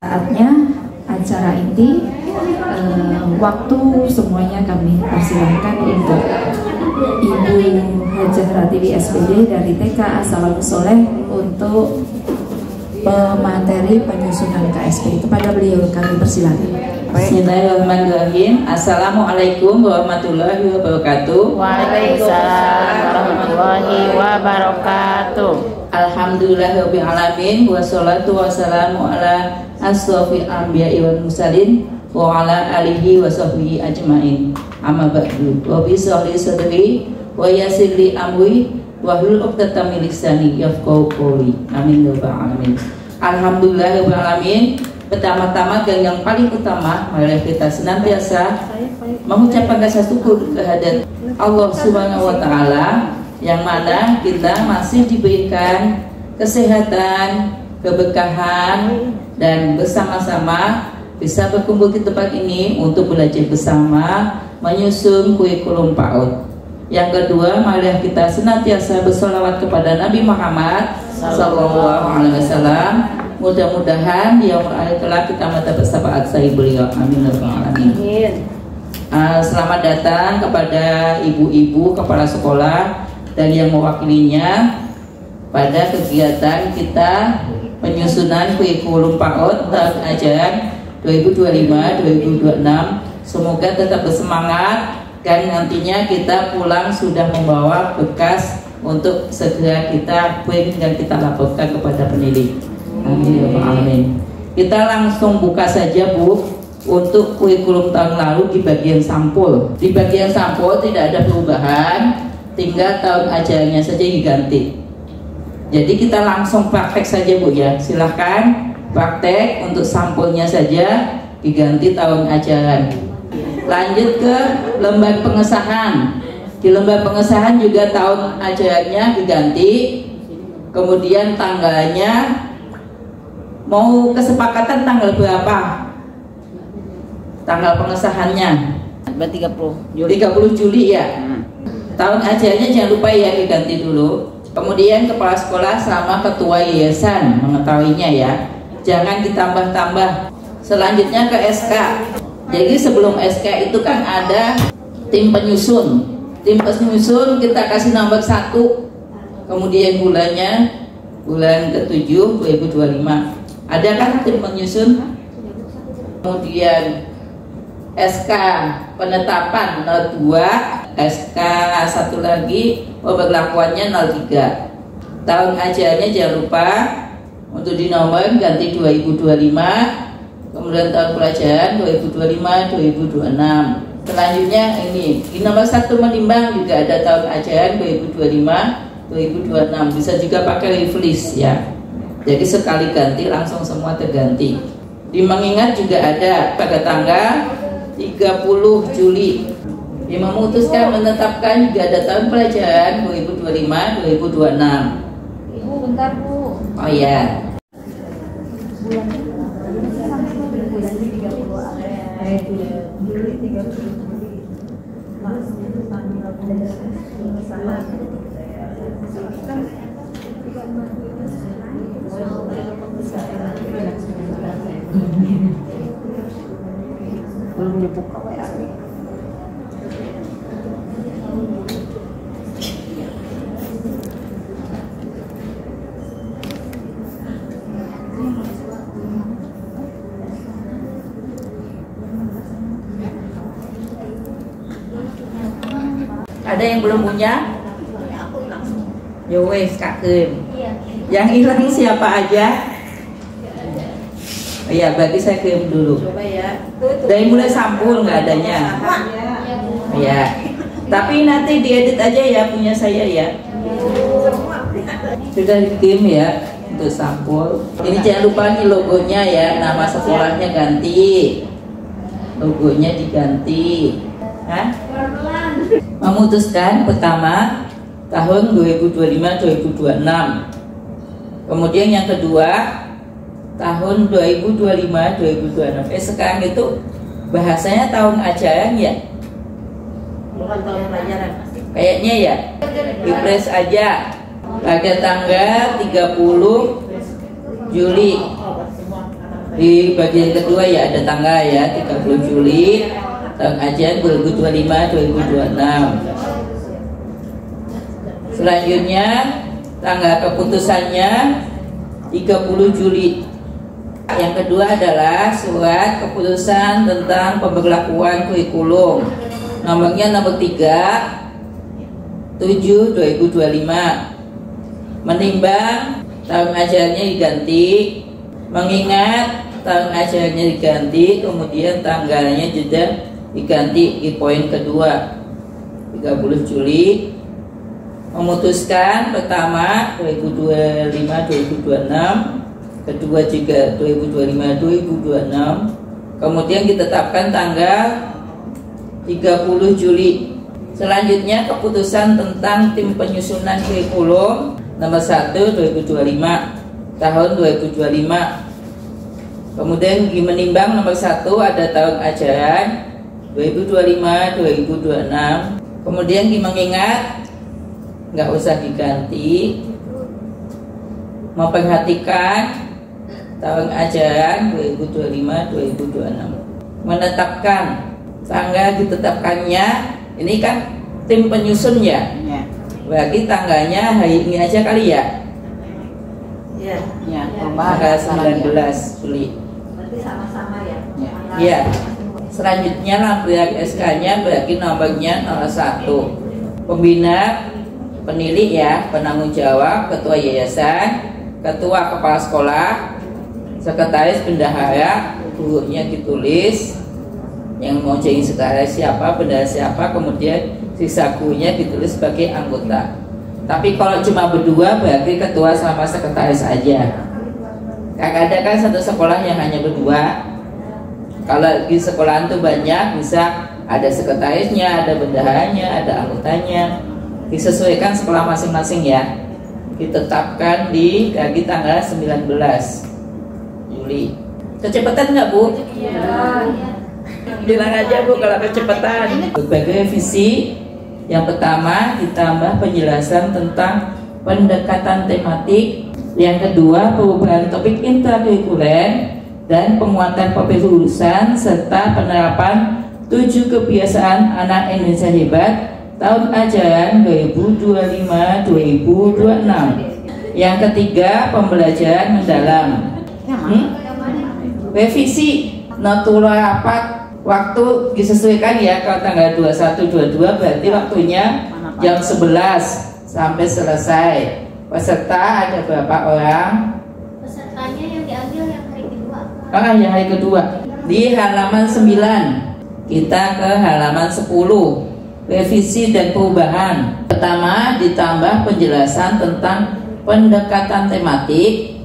Saatnya acara inti, waktu semuanya kami persilahkan untuk Ibu Hajah Ratiwi SPD dari TK As-Salafus Sholeh untuk pemateri penyusunan KSP. Kepada beliau kami persilahkan. Bismillahirrahmanirrahim. Assalamualaikum warahmatullahi wabarakatuh. Waalaikumsalam warahmatullahi wabarakatuh. Alhamdulillahirabbil alamin wassalatu wassalamu ala asrofil anbiya'i wal mursalin wa ala alihi wa sahbihi ajmain. Amma ba'du. Wa bi sholli sadri wa yassir li amri wa hlul 'uqdatam min lisani yafqahu qawli. Amin ya rabbal alamin. Alhamdulillahirabbil alamin. Pertama-tama dan yang paling utama, mari kita senantiasa mengucapkan rasa syukur kehadirat Allah Subhanahu wa taala yang mana kita masih diberikan kesehatan, keberkahan dan bersama-sama bisa berkumpul di tempat ini untuk belajar bersama menyusun kurikulum PAUD. Yang kedua, mari kita senantiasa bersolawat kepada Nabi Muhammad SAW. Mudah-mudahan di yaumul akhir kelak kita mata bersyafaat sahih beliau. Amin ya rabbal alamin. Selamat datang kepada ibu-ibu kepala sekolah dan yang mewakilinya pada kegiatan kita penyusunan kurikulum PAUD tahun ajaran 2025-2026. Semoga tetap bersemangat dan nantinya kita pulang sudah membawa bekas untuk segera kita print dan kita laporkan kepada pendidik. Amin. Kita langsung buka saja Bu untuk kurikulum tahun lalu di bagian sampul. Di bagian sampul tidak ada perubahan, tinggal tahun ajarannya saja diganti. Jadi kita langsung praktek saja Bu ya. Silahkan praktek untuk sampulnya saja diganti tahun ajaran. Lanjut ke lembar pengesahan. Di lembar pengesahan juga tahun ajarannya diganti. Kemudian tanggalnya mau kesepakatan tanggal berapa? Tanggal pengesahannya 30 Juli. 30 Juli ya. Tahun ajarannya jangan lupa ya diganti dulu. Kemudian kepala sekolah sama ketua yayasan mengetahuinya ya. Jangan ditambah-tambah. Selanjutnya ke SK. Jadi sebelum SK itu kan ada tim penyusun. Tim penyusun kita kasih nomor 1. Kemudian bulannya bulan ke-7 2025. Ada kan tim penyusun? Kemudian SK penetapan 02, SK 1 lagi pemberlakuannya 03. Tahun ajarannya jangan lupa untuk di nomor ganti 2025. Kemudian tahun pelajaran 2025-2026. Selanjutnya ini di nomor 1 menimbang juga ada tahun ajaran 2025-2026. Bisa juga pakai refresh ya. Jadi sekali ganti langsung semua terganti. Di mengingat juga ada pada tanggal 30 Juli. Yang memutuskan menetapkan juga ada tahun pelajaran 2025-2026. Ibu bentar Bu. Oh ya. Belum dibuka WA. Ada yang belum punya? Ya wes Kak Kim. Yang hilang siapa aja? Iya, berarti saya kirim dulu. Coba ya. Dari mulai sampul nggak adanya. Iya. Tapi nanti diedit aja ya punya saya ya. Sudah dikirim ya untuk sampul. Ini jangan lupa nih logonya ya, nama sekolahnya ganti. Logonya diganti. Hah? Memutuskan pertama tahun 2025-2026. Kemudian yang kedua tahun 2025-2026. Sekarang itu bahasanya tahun ajaran ya? Bukan tahun pelajaran. Kayaknya ya. Refresh aja. Pada tanggal 30 Juli. Di bagian kedua ya ada tanggal ya 30 Juli tahun ajaran 2025-2026. Selanjutnya tanggal keputusannya 30 Juli. Yang kedua adalah surat keputusan tentang pemberlakuan kurikulum nomornya nomor 3/7/2025. Menimbang tahun ajarannya diganti, mengingat tahun ajarannya diganti, kemudian tanggalnya juga diganti di poin kedua 30 Juli. Memutuskan pertama 2025-2026, kedua juga 2025-2026, kemudian ditetapkan tanggal 30 Juli. Selanjutnya keputusan tentang tim penyusunan kurikulum nomor 1/2025 tahun 2025. Kemudian menimbang nomor 1 ada tahun ajaran 2025-2026. Kemudian mengingat nggak usah diganti, memperhatikan tahun ajaran 2025-2026. Menetapkan tanggal ditetapkannya, ini kan tim penyusun ya. Berarti tanggalnya hari ini aja kali ya. Iya. Ya, tanggal 19 Juli. Berarti sama-sama ya. Iya. Selanjutnya lampiran SK-nya berarti nomornya 01. Pembina, penilai ya, penanggung jawab, ketua yayasan, ketua kepala sekolah, sekretaris bendahara, gurunya ditulis, yang mau jadi sekretaris siapa, bendahara siapa, kemudian sisa gurunya ditulis sebagai anggota. Tapi kalau cuma berdua berarti ketua sama sekretaris aja. Ada kan satu sekolah yang hanya berdua. Kalau di sekolahan tuh banyak, bisa ada sekretarisnya, ada bendaharanya, ada anggotanya. Disesuaikan sekolah masing-masing ya. Ditetapkan di tanggal 19 Juli. Kecepatan nggak Bu? Iya. Bilang aja Bu kalau kecepatan. Berbagai revisi. Yang pertama ditambah penjelasan tentang pendekatan tematik. Yang kedua perubahan topik intrakurikuler dan penguatan topik lulusan serta penerapan 7 kebiasaan anak Indonesia hebat tahun ajaran 2025-2026. Yang ketiga pembelajaran mendalam. Revisi notulen rapat waktu disesuaikan ya, kalau tanggal 21-22 berarti waktunya jam 11 sampai selesai. Peserta ada berapa orang? Pesertanya yang diambil yang hari kedua. Yang hari kedua di halaman 9. Kita ke halaman 10. Revisi dan perubahan. Pertama ditambah penjelasan tentang pendekatan tematik.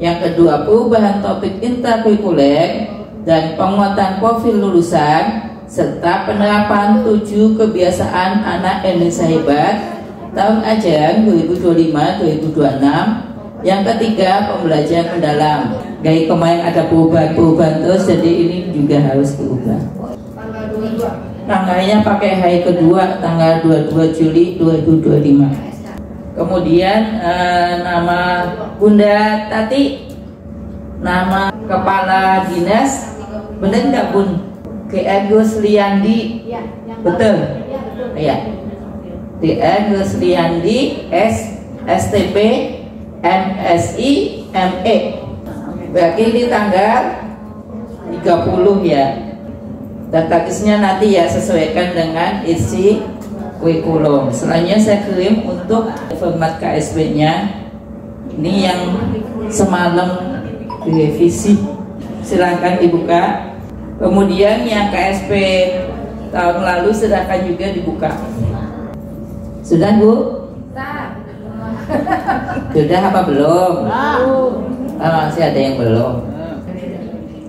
Yang kedua perubahan topik intrakurikuler dan penguatan profil lulusan serta penerapan 7 kebiasaan anak Indonesia hebat tahun ajaran 2025-2026. Yang ketiga pembelajaran mendalam. Dari kemarin ada perubahan terus, jadi ini juga harus diubah. Tanggalnya pakai hari kedua, tanggal 22 Juli 2025. Kemudian nama Bunda Tati, nama kepala dinas, benar nggak Bun? Agus Liandi, betul? Iya. Agus Liandi, STP, MSI, ME. Berarti di tanggal 30 ya. Database-nya nanti ya sesuaikan dengan isi kurikulum. Selanjutnya saya kirim untuk format KSB-nya. Ini yang semalam direvisi. Silahkan dibuka. Kemudian yang KSP tahun lalu silahkan juga dibuka. Sudah Bu? Sudah apa belum? Masih ada yang belum.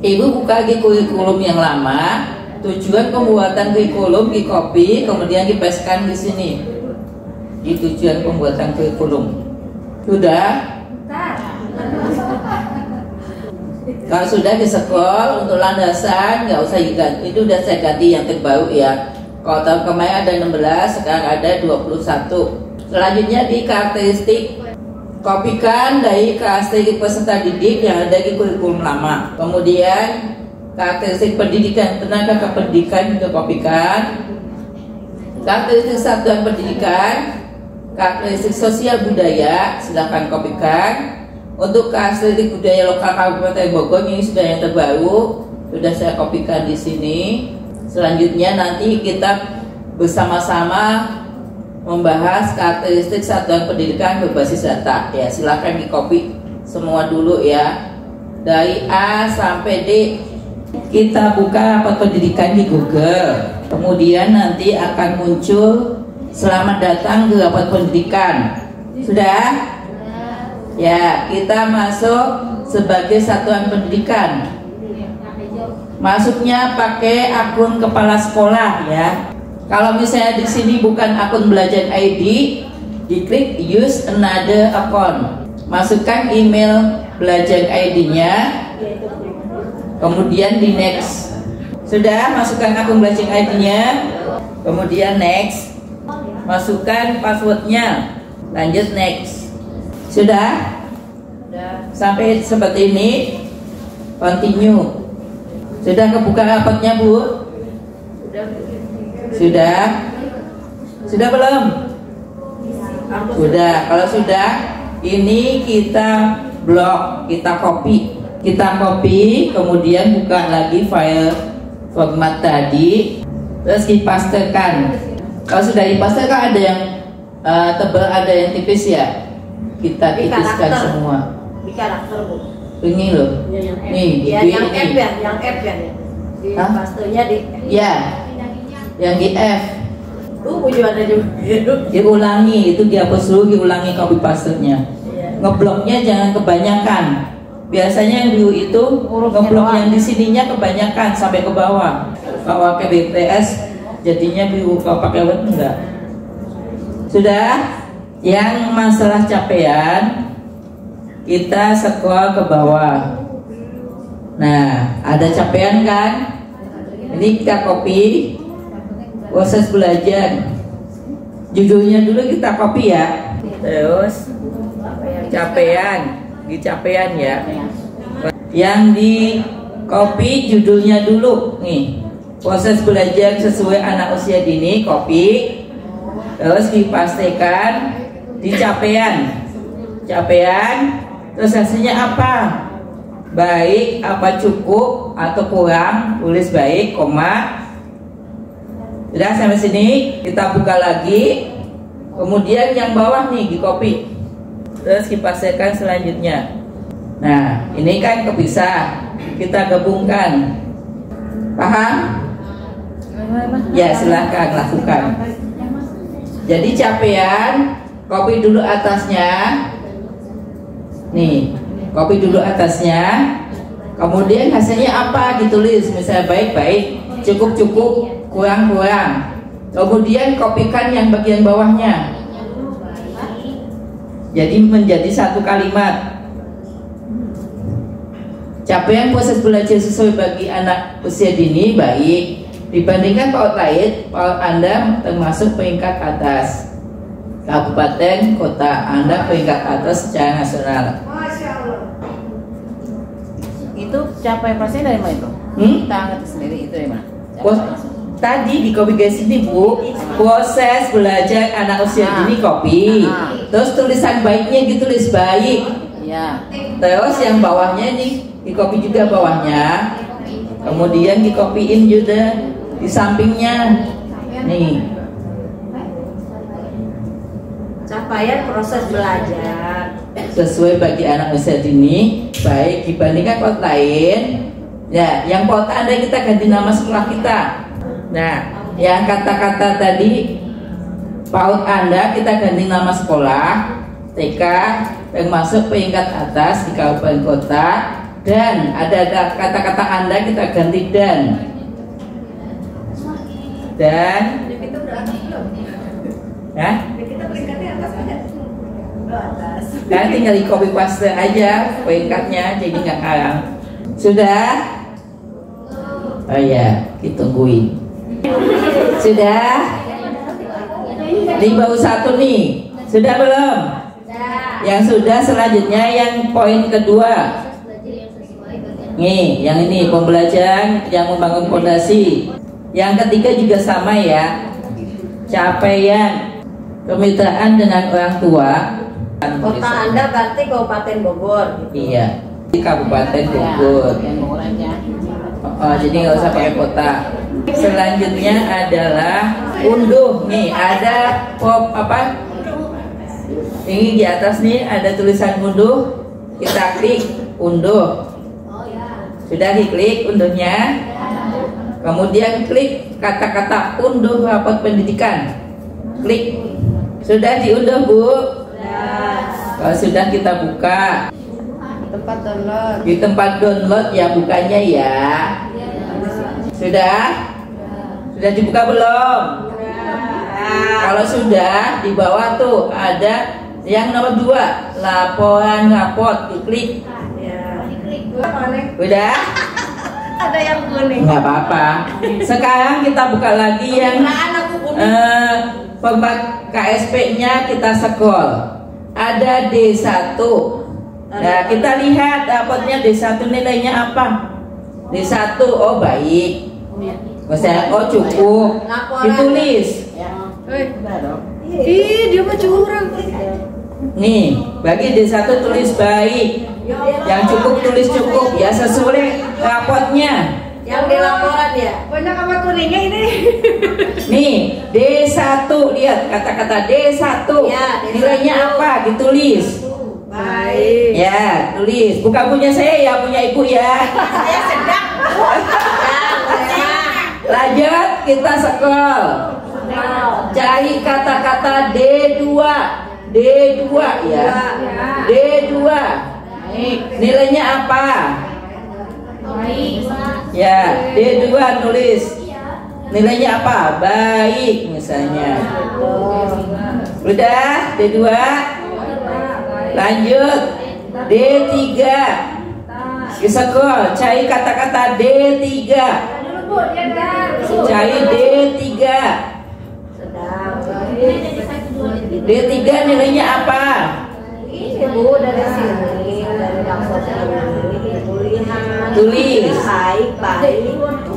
Ibu buka lagi kurikulum yang lama. Tujuan pembuatan kurikulum di copy, kemudian dipaskan di sini. Di tujuan pembuatan kurikulum. Sudah? Kalau sudah di scroll untuk landasan nggak usah diganti. Itu udah saya ganti yang terbaru ya. Kalau tahun kemarin ada 16, sekarang ada 21. Selanjutnya di karakteristik kopikan dari karakteristik peserta didik yang ada di kurikulum lama. Kemudian karakteristik pendidikan, tenaga kependidikan juga kopikan. Karakteristik satuan pendidikan, karakteristik sosial budaya, silakan kopikan. Untuk karakteristik budaya lokal Kabupaten Bogor ini sudah yang terbaru, sudah saya kopikan di sini. Selanjutnya nanti kita bersama-sama membahas karakteristik satuan pendidikan berbasis data. Ya, silakan di copy semua dulu ya, dari A sampai D. Kita buka rapat pendidikan di Google, kemudian nanti akan muncul selamat datang ke rapat pendidikan. Sudah? Ya, kita masuk sebagai satuan pendidikan. Masuknya pakai akun kepala sekolah ya. Kalau misalnya di sini bukan akun belajar ID, diklik use another account. Masukkan email belajar ID-nya, kemudian di next. Sudah, masukkan akun belajar ID-nya, kemudian next. Masukkan passwordnya, lanjut next. Sudah? Sampai seperti ini, continue. Sudah kebuka rapatnya, Bu? Sudah? Sudah belum? Sudah. Kalau sudah, ini kita blok, kita copy. Kita copy, kemudian buka lagi file format tadi, terus dipastekan. Kalau sudah dipastekan, ada yang tebal, ada yang tipis ya. Kita tipiskan semua. Di karakter, Bu. Ini loh. Nih, Ya, yang F ya, yang F ya. Di pastenya di. Ya. Yang di F. Ada juga. Diulangi, itu dihapus dulu, diulangi copy paste-nya. Ngebloknya jangan kebanyakan. Biasanya yang dulu itu ngeblok yang di sininya kebanyakan sampai ke bawah. Kalau pakai BTS jadinya biru, kalau pakai Word enggak. Sudah? Yang masalah capaian kita scroll ke bawah. Nah, ada capaian kan? Ini kita copy. Proses belajar. Judulnya dulu kita copy ya. Terus capaian, di capaian ya. Yang di copy judulnya dulu nih. Proses belajar sesuai anak usia dini, copy. Terus dipastikan di capaian. Capaian, terus hasilnya apa? Baik, apa cukup atau kurang, tulis baik, koma. Sudah sampai sini, kita buka lagi. Kemudian yang bawah nih di copy. Terus dipastikan selanjutnya. Nah, ini kan kepisah. Kita gabungkan. Paham? Ya, silahkan lakukan. Jadi capaian, copy dulu atasnya. Nih, copy dulu atasnya. Kemudian hasilnya apa? Ditulis. Misalnya baik-baik, cukup-cukup, kurang-kurang. Kemudian kopikan yang bagian bawahnya. Jadi menjadi satu kalimat. Capaian proses belajar sesuai bagi anak usia dini baik. Dibandingkan PAUD lain, PAUD Anda termasuk peringkat atas. Kabupaten, kota Anda peringkat atas secara nasional. Itu capaian proses dari mana itu? Kita angkat sendiri itu dari mana? Tadi di copy guys ini Bu, proses belajar anak usia dini copy. Terus tulisan baiknya ditulis baik. Ya. Terus yang bawahnya nih di copy juga bawahnya. Kemudian di copyin juga di sampingnya. Nih. Capaian proses belajar Sesuai bagi anak usia dini baik dibandingkan PAUD lain. Ya, yang PAUD Anda kita ganti nama sekolah kita. Nah, yang kata-kata tadi PAUD Anda kita ganti nama sekolah, TK termasuk peringkat atas di kabupaten kota, dan ada kata-kata Anda kita ganti dan. kita udah atas belum? Ya? Kita peringkatnya atas aja. Atas. Kan tinggal di copy paste aja peringkatnya, jadi nggak karang. Sudah? Oh ya, kita tungguin. Sudah? Ini baru satu nih. Sudah belum? Yang sudah, selanjutnya yang poin kedua. Nih, yang ini pembelajaran yang membangun fondasi. Yang ketiga juga sama ya. Capaian kemitraan dengan orang tua. Kota Anda berarti Kabupaten Bogor. Iya, di Kabupaten Bogor. Jadi nggak usah pakai kota. Selanjutnya adalah unduh. Nih ada pop apa? Ini di atas nih ada tulisan unduh. Kita klik unduh. Sudah diklik unduhnya. Kemudian klik kata-kata unduh rapot pendidikan. Klik. Sudah diunduh, Bu? Kalau sudah, kita buka Tempat download. di tempat download ya, bukanya ya. Sudah? Sudah dibuka belum? Kalau sudah, di bawah tuh ada yang nomor 2, laporan raport, diklik. Udah? Ada yang kuning. Nggak apa-apa. Sekarang kita buka lagi yang format KSP-nya, kita scroll. Ada D1. Nah, kita lihat rapotnya D1 nilainya apa? D1, oh baik. Misalnya, oh cukup. Ditulis. Ih, dia mah curang. Nih, bagi D1 tulis baik. Yang cukup tulis cukup. Ya sesuai rapotnya. Yang di laporan ya. Banyak apa kuningnya ini? Nih, D1, lihat kata-kata D1. Ya, D1. Nilainya apa? Ditulis. Baik. Ya, tulis. Bukan punya saya ya, punya ibu ya. Saya sedang. Lanjut, kita scroll. Cari kata-kata D2. D2 ya. D2. Nilainya apa? Ya, D2 tulis. Nilainya apa? Baik misalnya. Udah, D2. Lanjut, D3. Scroll, cari kata-kata D3. Cari D3. D3 nilainya apa? Ini Bu dari sini, dari rapor ini Tulis. baik.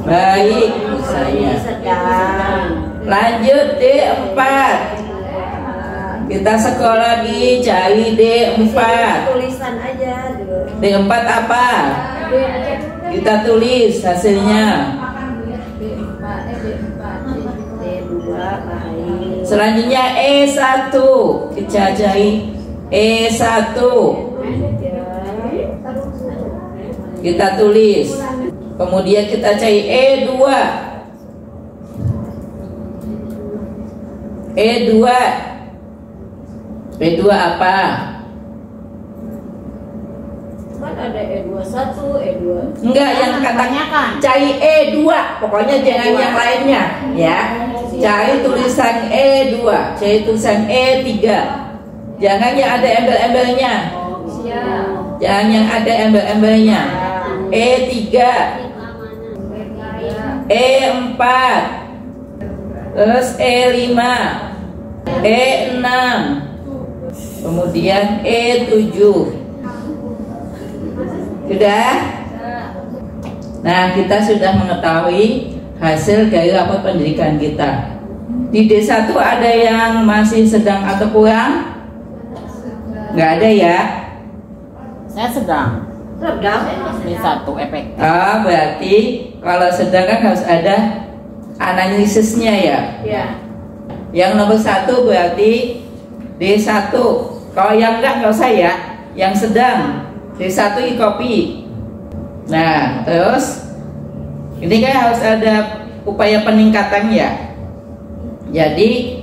Baik misalnya. Sedang. Lanjut D4. Kita scroll lagi, cari D4. Tulisan aja dulu. D4 apa? Kita tulis hasilnya. D2 baik. Selanjutnya E1. Kita cari E1. Kita tulis. Kemudian kita cari E2. E2. E2 apa? Kan ada E21, E2. Enggak, yang katanya cari E2. Pokoknya jangan yang lainnya, ya. Cari tulisan E2, cari tulisan E3. Jangan yang ada embel-embelnya. Jangan yang ada embel-embelnya. E3, E4, terus E5, E6, kemudian E7. Sudah? Nah, kita sudah mengetahui hasil dari rapot pendidikan kita. Di D1 ada yang masih sedang atau kurang? Nggak ada ya? Saya sedang. D1 efektif. Ah, berarti kalau sedang kan harus ada analisisnya ya. Ya. Yang nomor 1 berarti D1. Kalau yang nggak usah ya. Yang sedang D1 di copy. Nah, terus ini kan harus ada upaya peningkatan ya. Jadi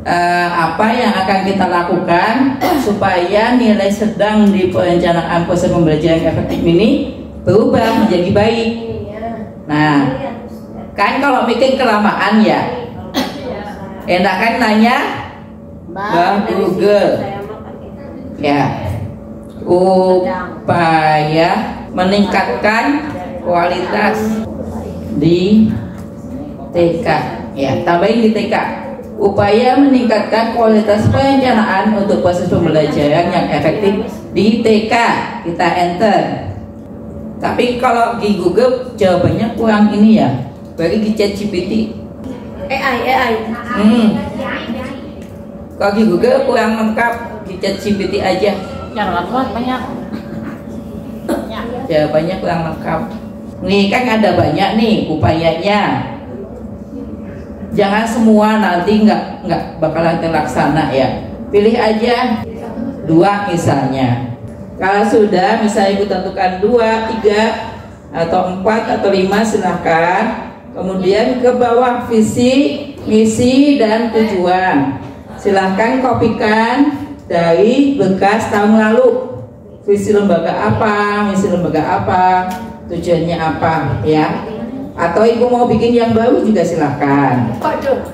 apa yang akan kita lakukan supaya nilai sedang di perencanaan proses pembelajaran efektif ini berubah menjadi baik. Nah, kan kalau bikin kelamaan ya, enak kan nanya Bang Google ya, upaya meningkatkan kualitas di TK ya, tambahin di TK. upaya meningkatkan kualitas perencanaan untuk proses pembelajaran yang efektif di TK. Kita enter. Tapi kalau di Google jawabannya kurang ini ya. Bagi di ChatGPT. AI. Kalau di Google kurang lengkap, di ChatGPT aja. Yang lengkap banyak. Jawabannya kurang lengkap. Nih kan ada banyak nih upayanya. Jangan semua nanti nggak bakalan terlaksana ya. Pilih aja 2 misalnya. Kalau sudah misalnya ibu tentukan 2, 3 atau 4 atau 5 silahkan. Kemudian ke bawah visi, misi dan tujuan. Silahkan kopikan dari bekas tahun lalu. Visi lembaga apa, misi lembaga apa, tujuannya apa ya. Atau ibu mau bikin yang baru juga silahkan. Waduh,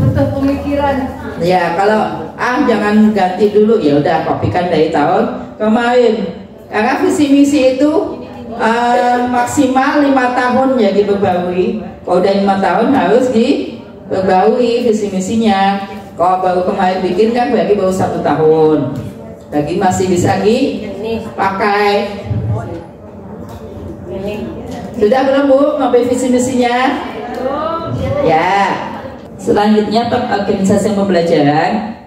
untuk pemikiran. Ya kalau jangan ganti dulu, ya udah kopikan dari tahun kemarin. Karena visi misi itu maksimal 5 tahun ya diperbarui. Kalau udah 5 tahun harus diperbarui visi misinya. Kalau baru kemarin bikin kan berarti baru 1 tahun. Lagi masih bisa dipakai. Sudah belum Bu ngambil visi misinya? Ya. Selanjutnya organisasi pembelajaran.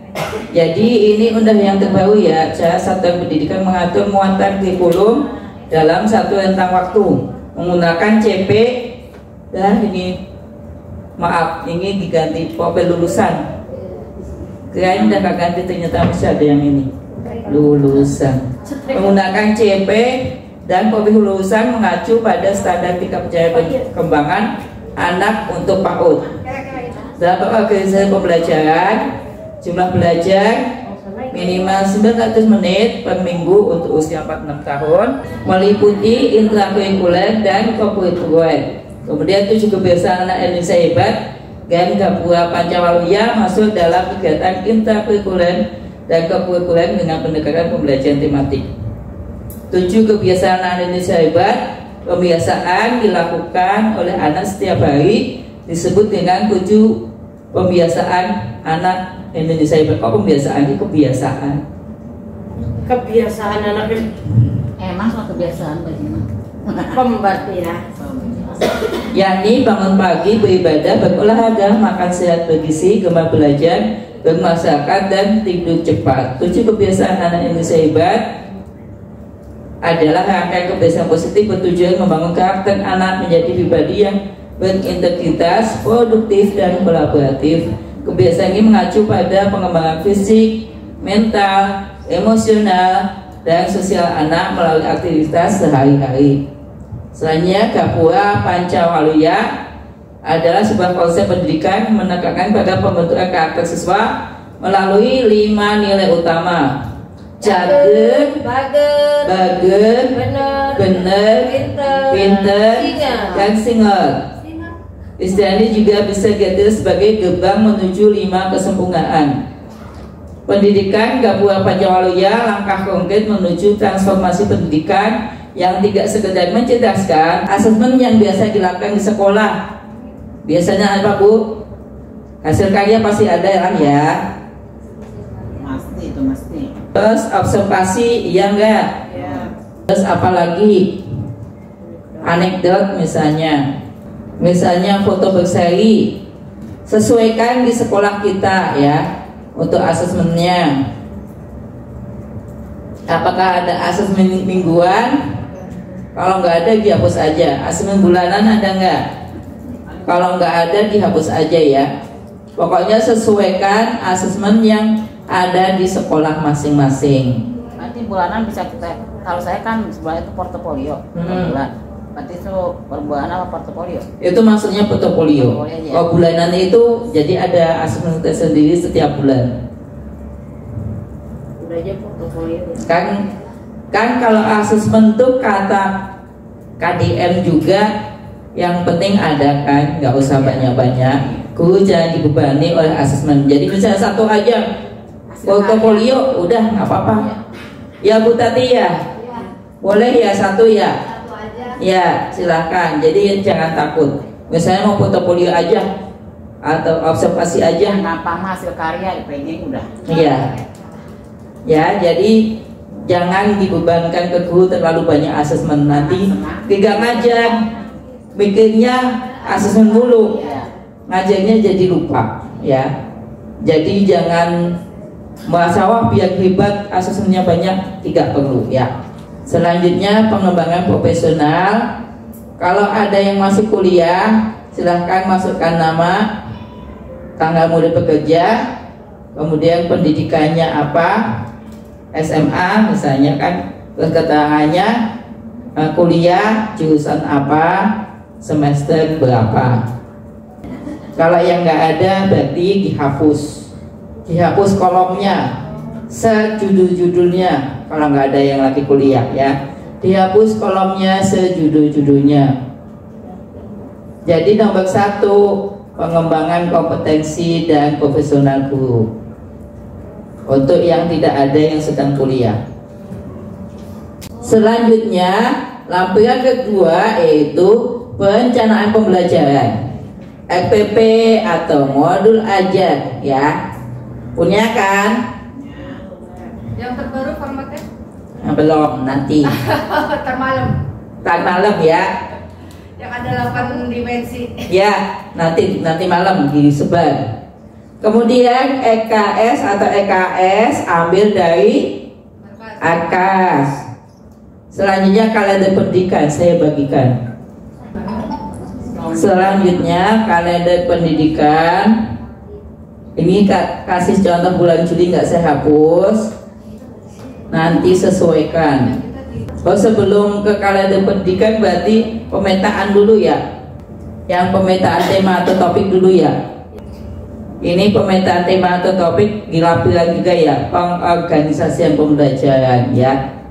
Jadi ini undang yang terbaru ya. Cara Satuan Pendidikan mengatur muatan kurikulum dalam satu rentang waktu menggunakan CP. Dan ini maaf, ini diganti profil lulusan. Kirain udah gak ganti, ternyata masih ada yang ini lulusan. Menggunakan CP dan profil lulusan mengacu pada standar tingkat perkembangan anak untuk PAUD. Dalam organisasi pembelajaran, jumlah belajar minimal 900 menit per minggu untuk usia 46 tahun, meliputi intrakurikuler dan kokurikuler. Kemudian 7 kebiasaan anak Indonesia hebat dan Gapura Pancawalya masuk dalam kegiatan intrakurikuler dan kokurikuler dengan pendekatan pembelajaran tematik. 7 kebiasaan anak Indonesia hebat, pembiasaan dilakukan oleh anak setiap hari disebut dengan 7 pembiasaan anak Indonesia hebat. Kok pembiasaan ini kebiasaan? Kebiasaan anak Emang soal kebiasaan bagaimana? pembat ya. Yakni bangun pagi, beribadah, berolahraga, makan sehat bergizi, gemar belajar, bermasyarakat dan tidur cepat. 7 kebiasaan anak Indonesia hebat adalah rangkaian kebiasaan positif bertujuan membangun karakter anak menjadi pribadi yang berintegritas, produktif dan kolaboratif. Kebiasaan ini mengacu pada pengembangan fisik, mental, emosional, dan sosial anak melalui aktivitas sehari-hari. Selanjutnya, Gapura Pancawalya adalah sebuah konsep pendidikan menekankan pada pembentukan karakter siswa melalui 5 nilai utama: jager, bager, bener, pinter, dan singer. Istilah ini juga bisa diartikan sebagai gerbang menuju 5 kesempurnaan. Pendidikan Gapura Pancawalya langkah konkret menuju transformasi pendidikan yang tidak sekedar mencerdaskan. Asesmen yang biasa dilakukan di sekolah biasanya apa Bu? Hasil karya pasti ada ya. Pasti itu pasti. Terus observasi, iya enggak? Ya. Terus apalagi? Anekdot misalnya foto berseri. Sesuaikan di sekolah kita ya untuk asesmennya. Apakah ada asesmen mingguan? Kalau nggak ada dihapus aja. Asesmen bulanan ada nggak? Kalau nggak ada dihapus aja ya. Pokoknya sesuaikan asesmen yang ada di sekolah masing-masing. Nanti bulanan bisa kita, kalau saya kan sebelah itu portofolio per bulan. Berarti itu per bulan apa portofolio? Itu maksudnya portofolio. Oh, bulanan itu jadi ada asesmen tersendiri setiap bulan. Udah aja portofolio. Kan kalau asesmen tuh kata KDM juga yang penting ada kan, nggak usah banyak-banyak. Guru jangan dibebani oleh asesmen. Jadi misalnya satu aja portofolio udah nggak apa-apa. Ya Bu Tati ya, boleh ya satu ya. Ya silahkan. Jadi jangan takut. Misalnya mau portofolio aja, atau observasi aja. Nampang hasil karya di PJ udah. Iya. Ya, jadi jangan dibebankan ke guru terlalu banyak asesmen, nanti tidak ngajar, mikirnya asesmen dulu, ngajarnya jadi lupa, ya. Jadi jangan merasa wah biar hebat asesmennya banyak, tidak perlu, ya. Selanjutnya pengembangan profesional. Kalau ada yang masih kuliah, silahkan masukkan nama, tanggal mulai bekerja, kemudian pendidikannya apa, SMA misalnya kan, terus keterangannya kuliah jurusan apa, semester berapa. Kalau yang nggak ada berarti dihapus kolomnya, sejudul-judulnya. Kalau nggak ada yang lagi kuliah ya, dihapus kolomnya sejudul-judulnya. Jadi nomor 1, pengembangan kompetensi dan profesional guru untuk yang tidak ada yang sedang kuliah. Selanjutnya lampiran kedua yaitu perencanaan pembelajaran, FPP atau modul ajar, ya. Punya kan? Yang terbaru formatnya? Belum, nanti. Ntar malam ya. Yang ada 8 dimensi. Ya, nanti malam disebar. Kemudian EKS atau EKS ambil dari AKAS. Selanjutnya kalender pendidikan saya bagikan. Selanjutnya kalender pendidikan. Ini kasih contoh bulan Juli nggak saya hapus. Nanti sesuaikan. Oh, sebelum ke kalender pendidikan berarti pemetaan dulu ya. Yang pemetaan tema atau topik dulu ya. Ini pemetaan tema atau topik di lampiran juga ya, pengorganisasian pembelajaran ya.